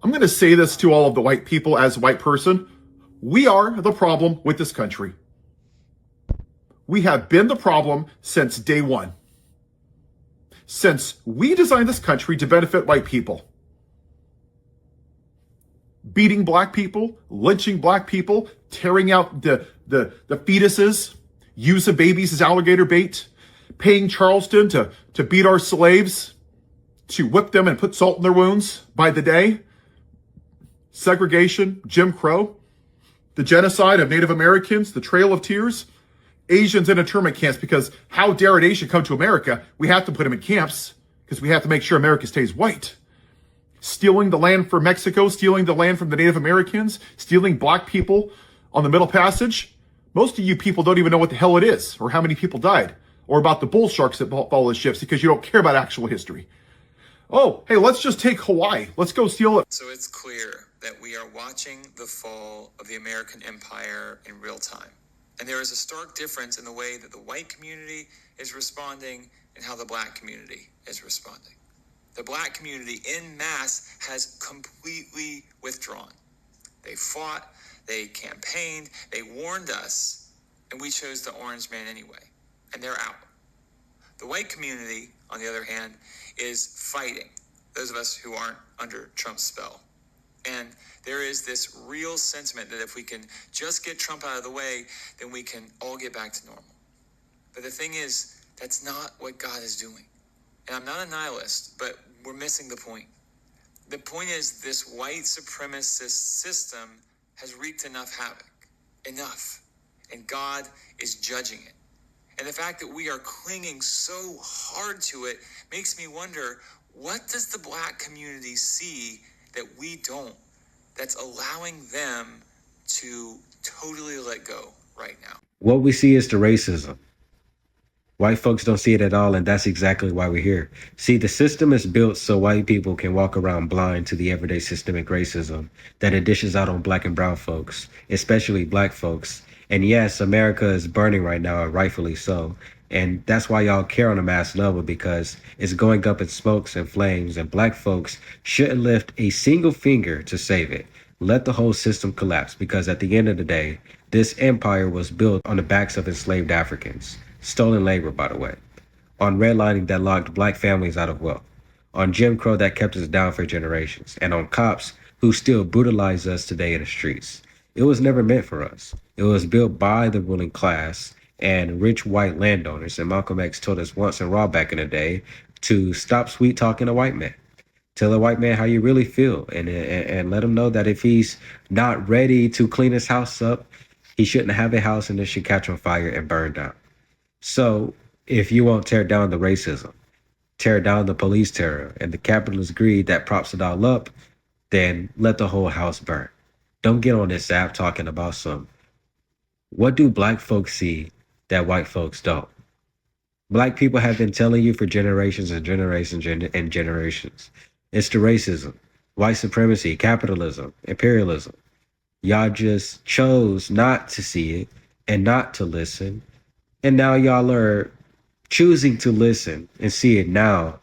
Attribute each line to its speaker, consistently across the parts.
Speaker 1: I'm going to say this to all of the white people as a white person. We are the problem with this country. We have been the problem since day one. Since we designed this country to benefit white people. Beating black people, lynching black people, tearing out the fetuses, using babies as alligator bait, paying Charleston to beat our slaves, to whip them and put salt in their wounds by the day. Segregation, Jim Crow, the genocide of Native Americans, the Trail of Tears, Asians in internment camps, because how dare an Asian come to America? We have to put them in camps because we have to make sure America stays white. Stealing the land from Mexico, stealing the land from the Native Americans, stealing black people on the Middle Passage. Most of you people don't even know what the hell it is or how many people died or about the bull sharks that follow the ships because you don't care about actual history. Oh, hey, let's just take Hawaii. Let's go steal it.
Speaker 2: So it's clear that we are watching the fall of the American empire in real time. And there is a stark difference in the way that the white community is responding and how the black community is responding. The black community en masse has completely withdrawn. They fought, they campaigned, they warned us, and we chose the orange man anyway. And they're out. The white community, on the other hand, is fighting, those of us who aren't under Trump's spell. And there is this real sentiment that if we can just get Trump out of the way, then we can all get back to normal. But the thing is, that's not what God is doing. And I'm not a nihilist, but we're missing the point. The point is this white supremacist system has wreaked enough havoc. Enough. And God is judging it. And the fact that we are clinging so hard to it makes me wonder, what does the black community see that we don't, that's allowing them to totally let go right now?
Speaker 3: What we see is the racism. White folks don't see it at all, and that's exactly why we're here. See, the system is built so white people can walk around blind to the everyday systemic racism that it dishes out on black and brown folks, especially black folks. And yes, America is burning right now, and rightfully so. And that's why y'all care on a mass level, because it's going up in smokes and flames, and black folks shouldn't lift a single finger to save it. Let the whole system collapse, because at the end of the day, this empire was built on the backs of enslaved Africans. Stolen labor, by the way. On redlining that locked black families out of wealth. On Jim Crow that kept us down for generations. And on cops who still brutalize us today in the streets. It was never meant for us. It was built by the ruling class and rich white landowners. And Malcolm X told us once in Raw back in the day to stop sweet talking a white man. Tell a white man how you really feel, and let him know that if he's not ready to clean his house up, he shouldn't have a house and it should catch on fire and burn down. So if you won't tear down the racism, tear down the police terror and the capitalist greed that props it all up, then let the whole house burn. Don't get on this app talking about what do black folks see that white folks don't? Black people have been telling you for generations and generations and generations. It's the racism, white supremacy, capitalism, imperialism. Y'all just chose not to see it and not to listen. And now y'all are choosing to listen and see it now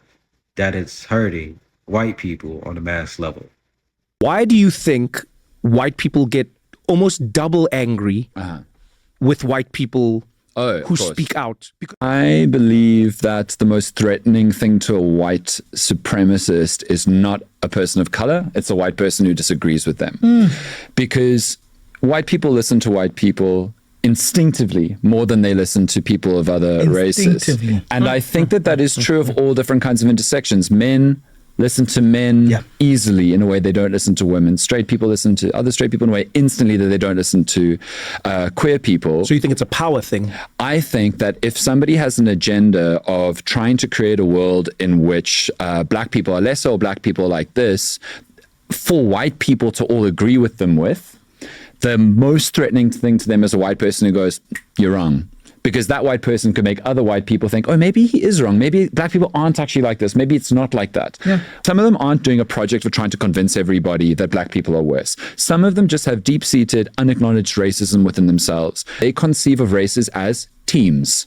Speaker 3: that it's hurting white people on a mass level.
Speaker 4: Why do you think white people get almost double angry with white people who speak out?
Speaker 5: I believe that the most threatening thing to a white supremacist is not a person of color. It's a white person who disagrees with them. Because white people listen to white people instinctively more than they listen to people of other races. And I think that that is true of all different kinds of intersections. Men listen to men easily in a way they don't listen to women. Straight people listen to other straight people in a way instantly that they don't listen to queer people.
Speaker 4: So you think it's a power thing?
Speaker 5: I think that if somebody has an agenda of trying to create a world in which black people are lesser or black people are like this, for white people to all agree with them with, the most threatening thing to them is a white person who goes, you're wrong. Because that white person could make other white people think, oh, maybe he is wrong. Maybe black people aren't actually like this. Maybe it's not like that. Some of them aren't doing a project for trying to convince everybody that black people are worse. Some of them just have deep-seated, unacknowledged racism within themselves. They conceive of races as teams.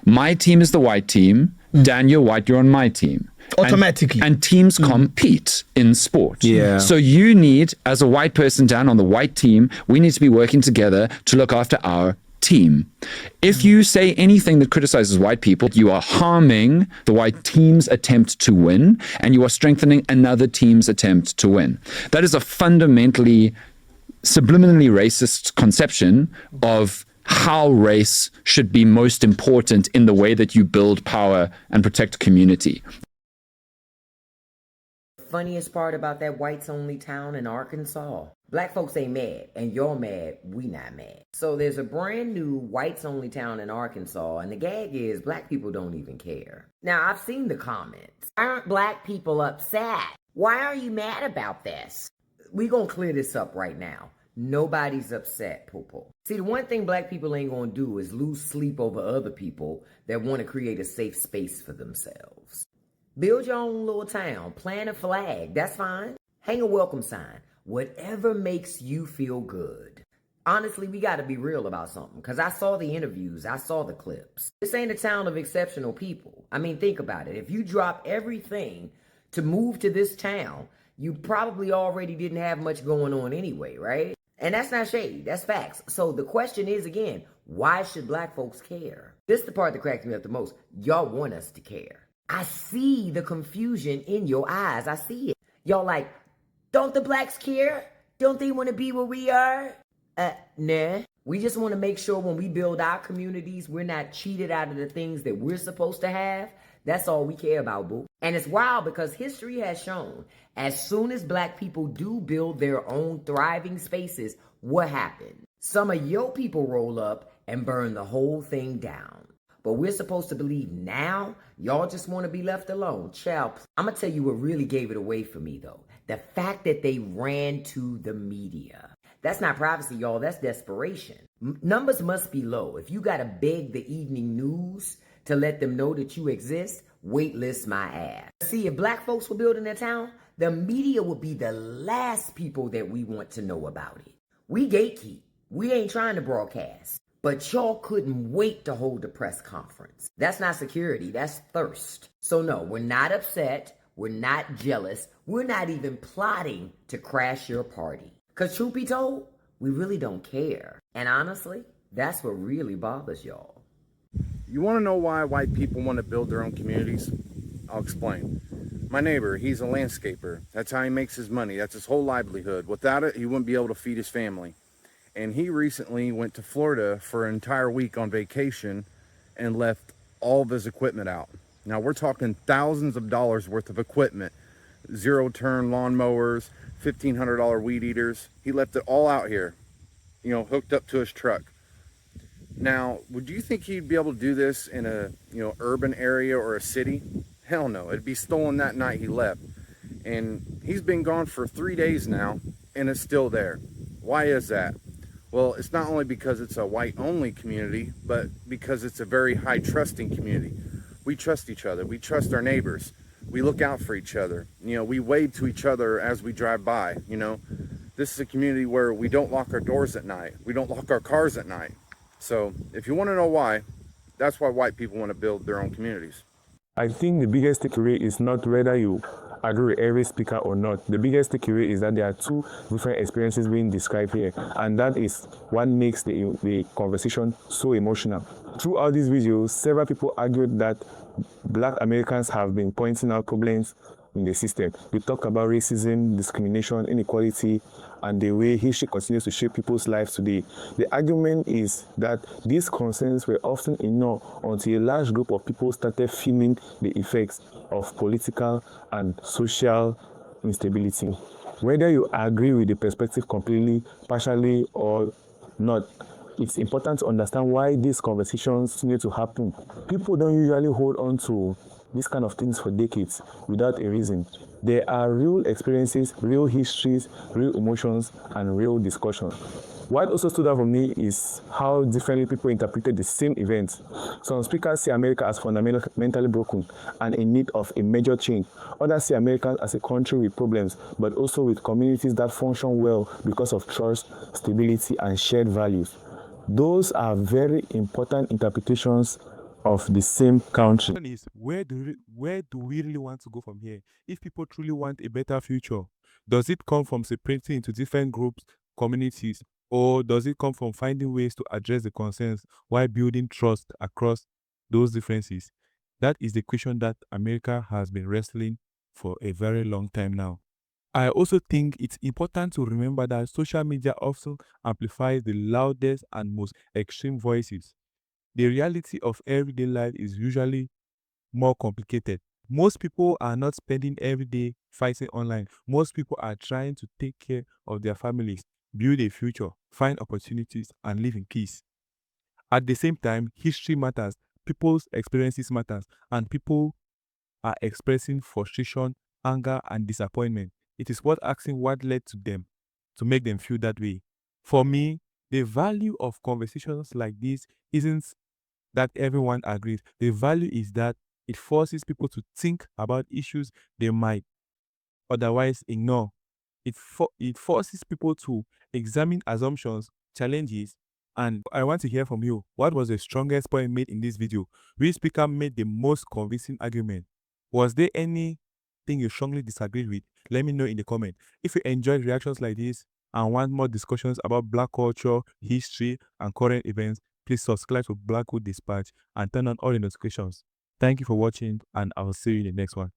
Speaker 5: My team is the white team. Dan, you're white, you're on my team.
Speaker 6: Automatically.
Speaker 5: And teams compete in sport.
Speaker 4: Yeah.
Speaker 5: So you need, as a white person, Dan, on the white team, we need to be working together to look after our team. If you say anything that criticizes white people, you are harming the white team's attempt to win, and you are strengthening another team's attempt to win. That is a fundamentally, subliminally racist conception of how race should be most important in the way that you build power and protect community.
Speaker 7: Funniest part about that whites only town in Arkansas, black folks ain't mad, and you're mad, we not mad. So there's a brand new whites only town in Arkansas, and the gag is black people don't even care. Now, I've seen the comments. Aren't black people upset? Why are you mad about this? We gonna clear this up right now. Nobody's upset, Poopo. See, the one thing black people ain't gonna do is lose sleep over other people that want to create a safe space for themselves. Build your own little town, plant a flag, that's fine. Hang a welcome sign, whatever makes you feel good. Honestly, we gotta be real about something, because I saw the interviews, I saw the clips. This ain't a town of exceptional people. I mean, think about it. If you drop everything to move to this town, you probably already didn't have much going on anyway, right? And that's not shade, that's facts. So the question is again, why should black folks care? This is the part that cracks me up the most. Y'all want us to care. I see the confusion in your eyes. I see it. Y'all like, don't the blacks care? Don't they want to be where we are? Nah. We just want to make sure when we build our communities, we're not cheated out of the things that we're supposed to have. That's all we care about, boo. And it's wild because history has shown as soon as black people do build their own thriving spaces, what happened? Some of your people roll up and burn the whole thing down. But we're supposed to believe now y'all just want to be left alone. Child, I'm going to tell you what really gave it away for me, though. The fact that they ran to the media. That's not privacy, y'all. That's desperation. Numbers must be low. If you got to beg the evening news to let them know that you exist, waitlist my ass. See, if black folks were building their town, the media would be the last people that we want to know about it. We gatekeep. We ain't trying to broadcast. But y'all couldn't wait to hold a press conference. That's not security, that's thirst. So no, we're not upset, we're not jealous, we're not even plotting to crash your party. Because truth be told, we really don't care. And honestly, that's what really bothers y'all.
Speaker 8: You want to know why white people want to build their own communities? I'll explain. My neighbor, he's a landscaper. That's how he makes his money. That's his whole livelihood. Without it, he wouldn't be able to feed his family. And he recently went to Florida for an entire week on vacation and left all of his equipment out. Now we're talking thousands of dollars worth of equipment, zero-turn lawnmowers, $1,500 weed eaters. He left it all out here, hooked up to his truck. Now, would you think he'd be able to do this in a, urban area or a city? Hell no, it'd be stolen that night he left. And he's been gone for 3 days now, and it's still there. Why is that? Well, it's not only because it's a white-only community, but because it's a very high-trusting community. We trust each other. We trust our neighbors. We look out for each other. We wave to each other as we drive by. This is a community where we don't lock our doors at night. We don't lock our cars at night. So if you want to know why, that's why white people want to build their own communities.
Speaker 9: I think the biggest takeaway is not whether you agree with every speaker or not. The biggest takeaway is that there are two different experiences being described here, and that is what makes the conversation so emotional. Throughout these videos, several people argued that Black Americans have been pointing out problems in the system. We talk about racism, discrimination, inequality, and the way history continues to shape people's lives today. The argument is that these concerns were often ignored until a large group of people started feeling the effects of political and social instability. Whether you agree with the perspective completely, partially, or not, it's important to understand why these conversations need to happen. People don't usually hold on to these kind of things for decades without a reason. There are real experiences, real histories, real emotions, and real discussion. What also stood out for me is how differently people interpreted the same events. Some speakers see America as fundamentally broken and in need of a major change. Others see America as a country with problems, but also with communities that function well because of trust, stability, and shared values. Those are very important interpretations of the same country. Is where do we really want to go from here? If people truly want a better future, does it come from separating into different groups, communities, or does it come from finding ways to address the concerns while building trust across those differences? That is the question that America has been wrestling for a very long time now. I also think it's important to remember that social media often amplifies the loudest and most extreme voices. The reality of everyday life is usually more complicated. Most people are not spending every day fighting online. Most people are trying to take care of their families, build a future, find opportunities, and live in peace. At the same time, history matters, people's experiences matters, and people are expressing frustration, anger, and disappointment. It is worth asking what led to them to make them feel that way. For me, the value of conversations like this isn't that everyone agrees. The value is that it forces people to think about issues they might otherwise ignore. It forces people to examine assumptions, challenges, and I want to hear from you. What was the strongest point made in this video? Which speaker made the most convincing argument? Was there anything you strongly disagreed with? Let me know in the comment. If you enjoyed reactions like this and want more discussions about Black culture, history, and current events, please subscribe to Blackwood Dispatch and turn on all the notifications. Thank you for watching, and I'll see you in the next one.